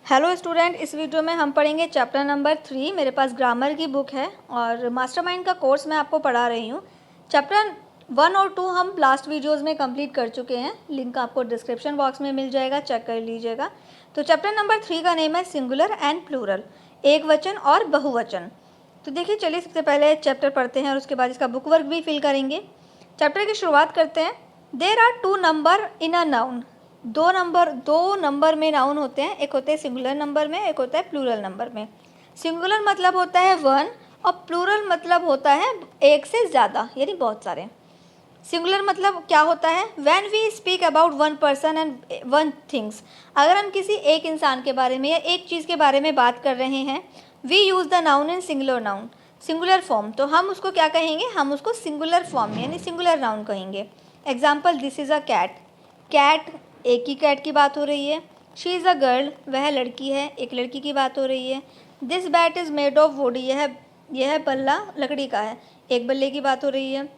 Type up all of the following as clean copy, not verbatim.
Hello student, इस video में हम पढ़ेंगे चैप्टर नंबर 3। मेरे पास ग्रामर की बुक है और मास्टरमाइंड का कोर्स मैं आपको पढ़ा रही हूँ। चैप्टर 1 और 2 हम लास्ट वीडियोस में कंप्लीट कर चुके हैं। लिंक आपको डिस्क्रिप्शन बॉक्स में मिल जाएगा, चेक कर लीजिएगा। तो चैप्टर नंबर 3 का नेम है सिंगुलर एंड प्लूरल, एक वचन और बहुवचन। तो देखिए, चलिए सबसे पहले चैप्टर पढ़ते हैं और उसके बाद इसका बुक वर्क भी फिल करेंगे। चैप्टर की शुरुआत करते हैं। There are 2 number in a noun. दो नंबर में नाउन होते हैं, एक होते हैं सिंगुलर नंबर में, एक होता है प्लूरल नंबर में। सिंगुलर मतलब होता है 1 और प्लूरल मतलब होता है एक से ज़्यादा, यानी बहुत सारे। सिंगुलर मतलब क्या होता है? When we speak about one person and one things. अगर हम किसी एक इंसान के बारे में या एक चीज़ के बारे में बात कर रहे हैं, we use the noun in singular noun, singular form, तो हम उसको क्या कहेंगे? हम उसको सिंगुलर फॉर्म में यानी सिंगुलर नाउन कहेंगे। Example, this is a cat. Cat, एक ही कैट की बात हो रही है। शी इज़ अ गर्ल, वह लड़की है, एक लड़की की बात हो रही है। This bat is made of would, यह बल्ला लकड़ी का है, एक बल्ले की बात हो रही है।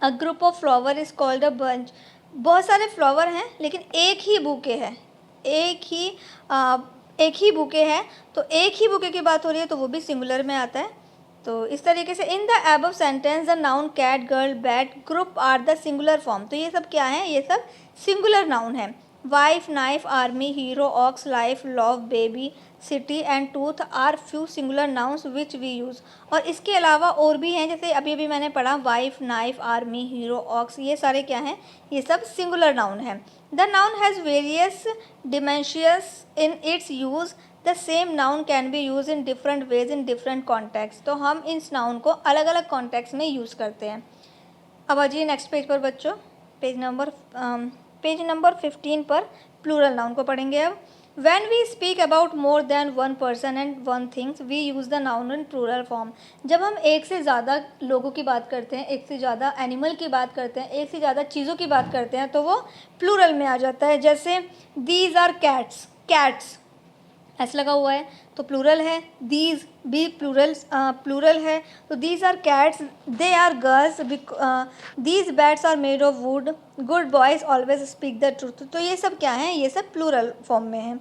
A group of flower is called a bunch. बहुत सारे फ्लावर हैं लेकिन एक ही बुके है, एक ही आ, एक ही बुके है, तो एक ही बुके की बात हो रही है तो वो भी सिंगुलर में आता है। तो इस तरीके से in the above sentence the noun cat, girl, bat, group are the singular form. तो ये सब क्या है? ये सब सिंगुलर नाउन है। Wife, knife, army, hero, ox, life, love, baby, city and tooth are few singular nouns which we use. और इसके अलावा और भी हैं, जैसे अभी अभी मैंने पढ़ा wife, knife, army, hero, ox, ये सारे क्या हैं? ये सब सिंगुलर नाउन हैं। The noun has various dimensions in its use. The same noun can be use in different ways in different context. तो हम इस नाउन को अलग अलग कॉन्टेक्स्ट में यूज़ करते हैं। अब आ जाइए नेक्स्ट पेज पर बच्चों, पेज नंबर 15 पर प्लूरल नाउन को पढ़ेंगे। अब when we speak about more than one person and one things we use the noun in plural form. जब हम एक से ज़्यादा लोगों की बात करते हैं, एक से ज़्यादा एनिमल की बात करते हैं, एक से ज़्यादा चीज़ों की बात करते हैं, तो वो प्लूरल में आ जाता है। जैसे दीज आर कैट्स, कैट्स ऐसा लगा हुआ है तो प्लूरल है। दीज भी प्लूरल है, तो these are cats, they are girls, these bats are made of wood, good boys always speak the truth. तो ये सब क्या है? ये सब प्लूरल फॉर्म में है।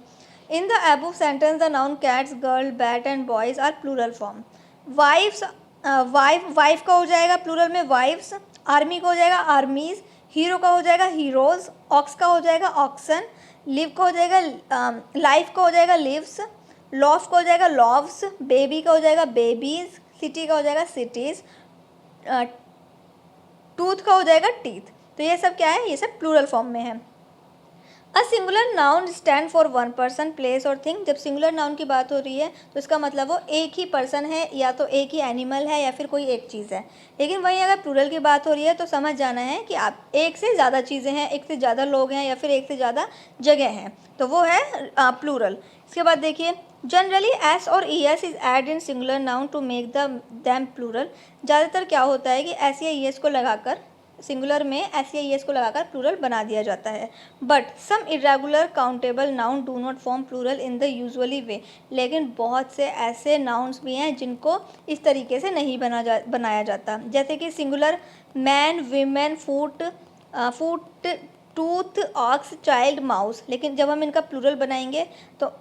In the above sentence the noun cats, girl, bat and boys are plural form. Wifes, wife का हो जाएगा प्लूरल में वाइफ्स, आर्मी का हो जाएगा आर्मीज, हीरो का हो जाएगा हीरोज, ऑक्स का हो जाएगा ऑक्सन, लिव का हो जाएगा लाइफ का हो जाएगा लिव्स, लॉफ का हो जाएगा लॉव्स, बेबी का हो जाएगा बेबीज, सिटी का हो जाएगा सिटीज़, टूथ का हो जाएगा टीथ। तो ये सब क्या है? ये सब प्लूरल फॉर्म में है। A singular noun stand for one person, place और थिंग। जब सिंगुलर नाउन की बात हो रही है तो इसका मतलब वो एक ही पर्सन है, या तो एक ही एनिमल है, या फिर कोई एक चीज़ है। लेकिन वहीं अगर प्लूरल की बात हो रही है तो समझ जाना है कि आप एक से ज़्यादा चीज़ें हैं, एक से ज़्यादा लोग हैं, या फिर एक से ज़्यादा जगह हैं, तो वो है प्लूरल। इसके बाद देखिए, जनरली एस और E S is add in singular noun to make the them plural. ज़्यादातर क्या होता है कि एस या ई एस को लगाकर, सिंगुलर में एस या ई एस को लगाकर प्लूरल बना दिया जाता है। But some irregular countable noun do not form plural in the usually way. लेकिन बहुत से ऐसे नाउन्स भी हैं जिनको इस तरीके से नहीं बनाया जाता। जैसे कि सिंगुलर मैन, वीमेन, फूट, टूथ, ऑक्स, चाइल्ड, माउस। लेकिन जब हम इनका प्लूरल बनाएंगे तो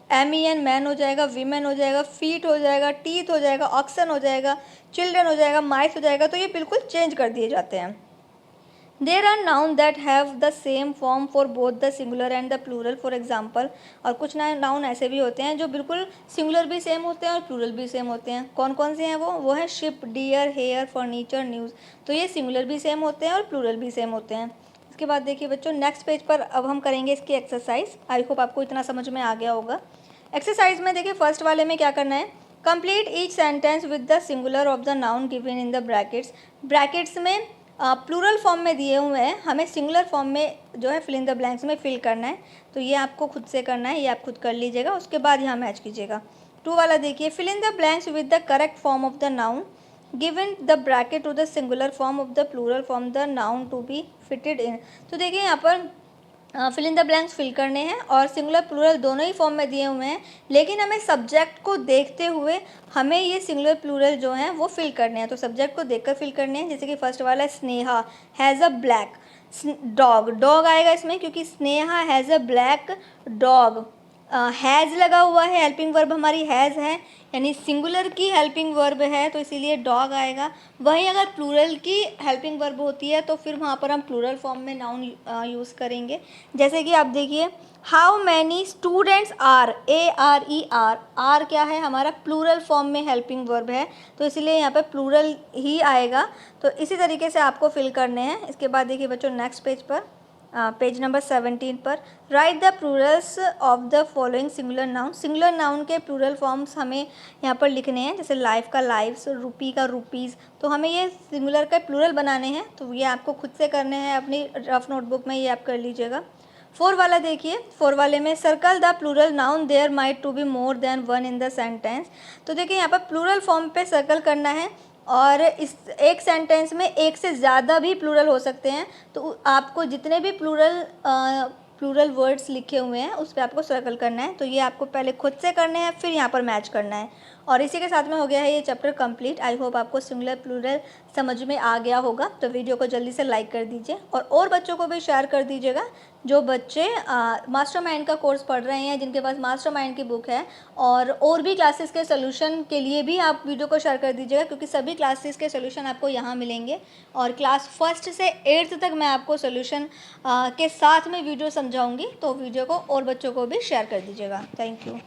एन मैन हो जाएगा, वीमेन हो जाएगा, फीट हो जाएगा, टीथ हो जाएगा, ऑक्सन हो जाएगा, चिल्ड्रन हो जाएगा, माइस हो जाएगा। तो ये बिल्कुल चेंज कर दिए जाते हैं। There are noun that have the same form for both the singular and the plural, for example. और कुछ नाउन ऐसे भी होते हैं जो बिल्कुल सिंगुलर भी सेम होते हैं और प्लूरल भी सेम होते हैं। कौन कौन से हैं वो है ship, deer, hair, furniture, news. तो ये सिंगुलर भी सेम होते हैं और प्लूरल भी सेम होते हैं। इसके बाद देखिए बच्चों, नेक्स्ट पेज पर अब हम करेंगे इसकी एक्सरसाइज। आई होप आपको इतना समझ में आ गया होगा। एक्सरसाइज में देखिए, फर्स्ट वाले में क्या करना है? Complete each sentence with the singular of the noun given in the brackets. Brackets में प्लूरल फॉर्म में दिए हुए हैं, हमें सिंगुलर फॉर्म में जो है फिल इन द ब्लैंक्स में फिल करना है। तो ये आपको खुद से करना है, ये आप खुद कर लीजिएगा, उसके बाद यहाँ मैच कीजिएगा। 2 वाला देखिए, fill in the blanks with the correct form of the noun given the bracket to the singular form of the plural form the noun to be fitted in. तो देखिए यहाँ पर fill in the blanks fill करने हैं और singular plural दोनों ही form में दिए हुए हैं, लेकिन हमें सब्जेक्ट को देखते हुए हमें ये सिंगुलर प्लूरल जो हैं वो फिल करने हैं। तो सब्जेक्ट को देखकर फिल करने हैं। जैसे कि फर्स्ट वाला है, Sneha has a black dog. Dog आएगा इसमें क्योंकि Sneha has a black dog. Has लगा हुआ है, हेल्पिंग वर्ब हमारी हैज़ है, यानी सिंगुलर की हेल्पिंग वर्ब है तो इसीलिए डॉग आएगा। वहीं अगर प्लूरल की हेल्पिंग वर्ब होती है तो फिर वहाँ पर हम प्लूरल फॉर्म में नाउन यूज़ करेंगे। जैसे कि आप देखिए, how many students are, are क्या है हमारा, प्लूरल फॉर्म में हेल्पिंग वर्ब है तो इसीलिए यहाँ पे प्लूरल ही आएगा। तो इसी तरीके से आपको फिल करने हैं। इसके बाद देखिए बच्चों नेक्स्ट पेज पर, पेज नंबर 17 पर, right the Plurals of the following singular noun. Singular noun के प्लूरल फॉर्म्स हमें यहाँ पर लिखने हैं। जैसे लाइफ का लाइव्स, रुपी का रुपीज़, तो हमें ये सिंगुलर का प्लूरल बनाने हैं तो ये आपको खुद से करने हैं अपनी रफ नोटबुक में, ये आप कर लीजिएगा। 4 वाला देखिए, 4 वाले में circle the plural noun there might to be more than one in the sentence. तो देखिए यहाँ पर प्लूरल फॉर्म पे सर्कल करना है और इस एक सेंटेंस में एक से ज़्यादा भी प्लूरल हो सकते हैं। तो आपको जितने भी प्लूरल वर्ड्स लिखे हुए हैं उस पर आपको सर्कल करना है। तो ये आपको पहले खुद से करने हैं, फिर यहाँ पर मैच करना है। और इसी के साथ में हो गया है ये चैप्टर कंप्लीट। आई होप आपको सिंगुलर प्लूरल समझ में आ गया होगा। तो वीडियो को जल्दी से लाइक कर दीजिए और बच्चों को भी शेयर कर दीजिएगा जो बच्चे मास्टरमाइंड का कोर्स पढ़ रहे हैं, जिनके पास मास्टरमाइंड की बुक है। और भी क्लासेस के सोल्यूशन के लिए भी आप वीडियो को शेयर कर दीजिएगा, क्योंकि सभी क्लासेस के सोल्यूशन आपको यहाँ मिलेंगे। और क्लास 1 से 8th तक मैं आपको सोल्यूशन के साथ में वीडियो समझाऊंगी। तो वीडियो को और बच्चों को भी शेयर कर दीजिएगा। Thank you.